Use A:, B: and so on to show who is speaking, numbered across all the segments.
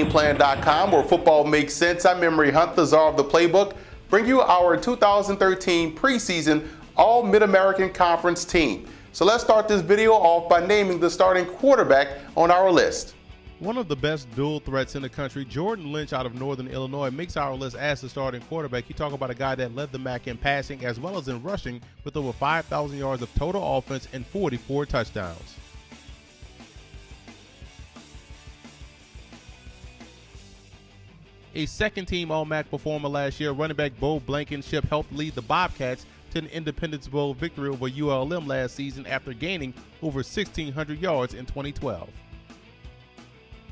A: Gameplan.com, where football makes sense. I'm Emery Hunt, the czar of the playbook, bring you our 2013 preseason All-Mid-American Conference team. So let's start this video off by naming the starting quarterback on our list.
B: One of the best dual threats in the country, Jordan Lynch out of Northern Illinois, makes our list as the starting quarterback. You talk about a guy that led the MAC in passing as well as in rushing with over 5,000 yards of total offense and 44 touchdowns. A second-team All-MAC performer last year, running back Bo Blankenship helped lead the Bobcats to an Independence Bowl victory over ULM last season after gaining over 1,600 yards in 2012.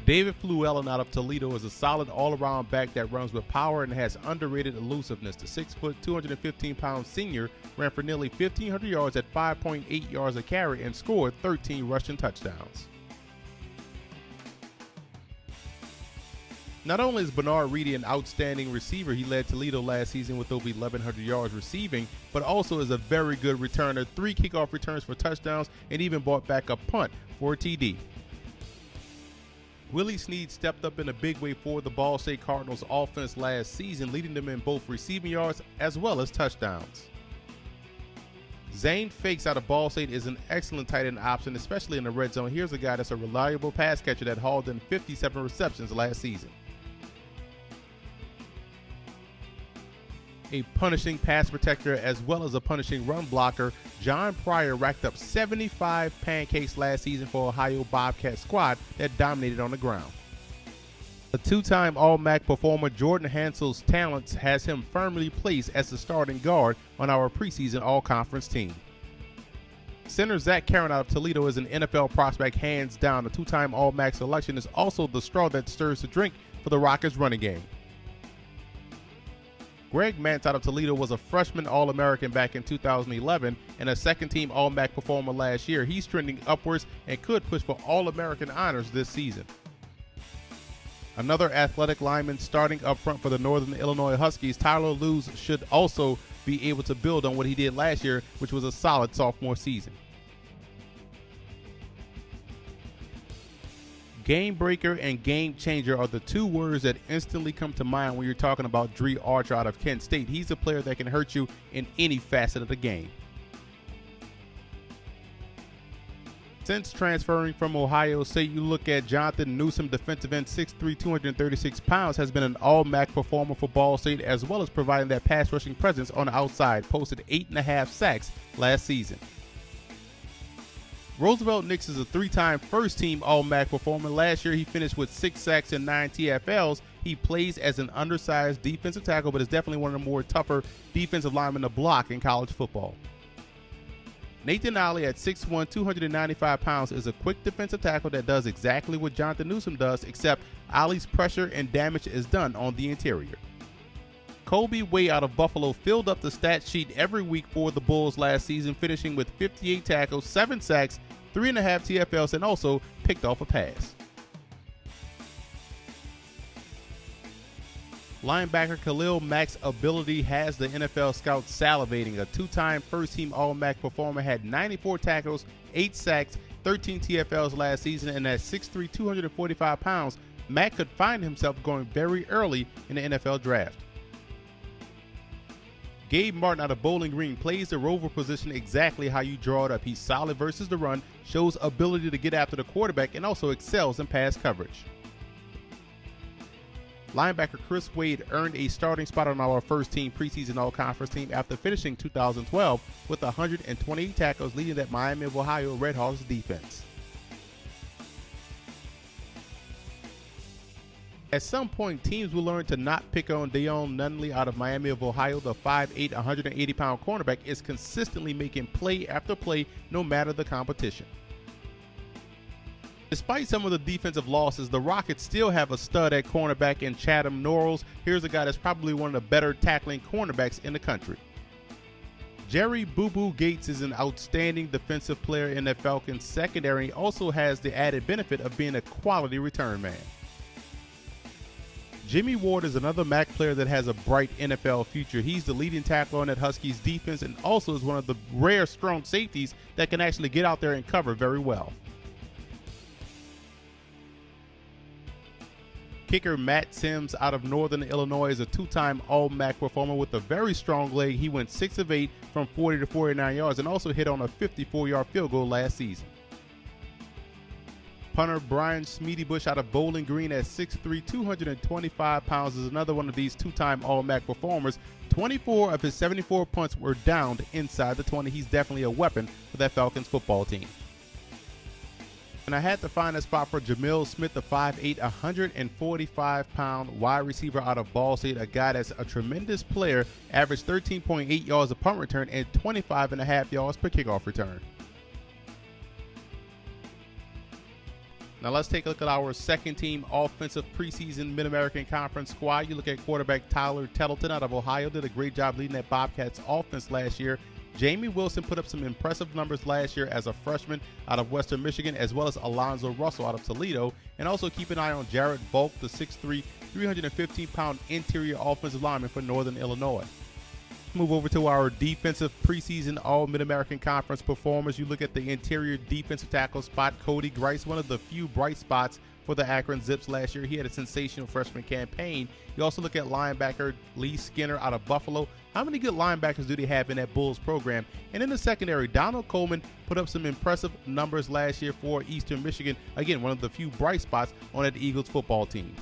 B: David Fluellen out of Toledo is a solid all-around back that runs with power and has underrated elusiveness. The 6', 215-pound senior ran for nearly 1,500 yards at 5.8 yards a carry and scored 13 rushing touchdowns. Not only is Bernard Reedy an outstanding receiver, he led Toledo last season with over 1,100 yards receiving, but also is a very good returner, 3 kickoff returns for touchdowns, and even brought back a punt for a TD. Willie Snead stepped up in a big way for the Ball State Cardinals offense last season, leading them in both receiving yards as well as touchdowns. Zane Fakes out of Ball State is an excellent tight end option, especially in the red zone. Here's a guy that's a reliable pass catcher that hauled in 57 receptions last season. A punishing pass protector as well as a punishing run blocker, John Pryor racked up 75 pancakes last season for Ohio Bobcat squad that dominated on the ground. A two-time All-MAC performer, Jordan Hansel's talents has him firmly placed as the starting guard on our preseason all-conference team. Center Zach Karen out of Toledo is an NFL prospect hands down. A two-time All-MAC selection is also the straw that stirs the drink for the Rockets running game. Greg Mance out of Toledo was a freshman All-American back in 2011 and a second-team All-MAC performer last year. He's trending upwards and could push for All-American honors this season. Another athletic lineman starting up front for the Northern Illinois Huskies, Tyler Lewis, should also be able to build on what he did last year, which was a solid sophomore season. Game breaker and game changer are the two words that instantly come to mind when you're talking about Dre Archer out of Kent State. He's a player that can hurt you in any facet of the game. Since transferring from Ohio State, you look at Jonathan Newsom, defensive end, 6'3", 236 pounds, has been an all-MAC performer for Ball State as well as providing that pass rushing presence on the outside, posted 8.5 sacks last season. Roosevelt Nix is a 3-time first-team All-MAC performer. Last year, he finished with 6 sacks and 9 TFLs. He plays as an undersized defensive tackle, but is definitely one of the more tougher defensive linemen to block in college football. Nathan Ollie at 6'1", 295 pounds is a quick defensive tackle that does exactly what Jonathan Newsom does, except Ollie's pressure and damage is done on the interior. Colby Way out of Buffalo filled up the stat sheet every week for the Bulls last season, finishing with 58 tackles, 7 sacks, 3.5 TFLs, and also picked off a pass. Linebacker Khalil Mack's ability has the NFL scouts salivating. A 2-time first-team All-MAC performer had 94 tackles, 8 sacks, 13 TFLs last season, and at 6'3", 245 pounds, Mack could find himself going very early in the NFL draft. Gabe Martin out of Bowling Green plays the rover position exactly how you draw it up. He's solid versus the run, shows ability to get after the quarterback, and also excels in pass coverage. Linebacker Chris Wade earned a starting spot on our first-team preseason all-conference team after finishing 2012 with 128 tackles, leading that Miami of Ohio Redhawks defense. At some point, teams will learn to not pick on Deion Nunley out of Miami of Ohio. The 5'8", 180-pound cornerback is consistently making play after play no matter the competition. Despite some of the defensive losses, the Rockets still have a stud at cornerback in Chatham Norrells. Here's a guy that's probably one of the better tackling cornerbacks in the country. Jerry Boo Boo Gates is an outstanding defensive player in the Falcons secondary. He also has the added benefit of being a quality return man. Jimmy Ward is another MAC player that has a bright NFL future. He's the leading tackler on that Huskies defense and also is one of the rare strong safeties that can actually get out there and cover very well. Kicker Matt Sims out of Northern Illinois is a two-time All-MAC performer with a very strong leg. He went 6 of 8 from 40 to 49 yards and also hit on a 54-yard field goal last season. Punter Brian Smeedybush out of Bowling Green at 6'3", 225 pounds is another one of these two-time All-MAC performers. 24 of his 74 punts were downed inside the 20. He's definitely a weapon for that Falcons football team. And I had to find a spot for Jamil Smith, the 5'8", 145-pound wide receiver out of Ball State, a guy that's a tremendous player, averaged 13.8 yards a punt return and 25.5 yards per kickoff return. Now let's take a look at our second team offensive preseason Mid-American Conference squad. You look at quarterback Tyler Tettleton out of Ohio, did a great job leading that Bobcats offense last year. Jamie Wilson put up some impressive numbers last year as a freshman out of Western Michigan, as well as Alonzo Russell out of Toledo. And also keep an eye on Jarrett Volk, the 6'3", 315-pound interior offensive lineman for Northern Illinois. Move over to our defensive preseason All-Mid-American Conference performers. You look at the interior defensive tackle spot, Cody Grice, one of the few bright spots for the Akron Zips last year. He had a sensational freshman campaign. You also look at linebacker Lee Skinner out of Buffalo. How many good linebackers do they have in that Bulls program? And in the secondary, Donald Coleman put up some impressive numbers last year for Eastern Michigan. Again, one of the few bright spots on that Eagles football team.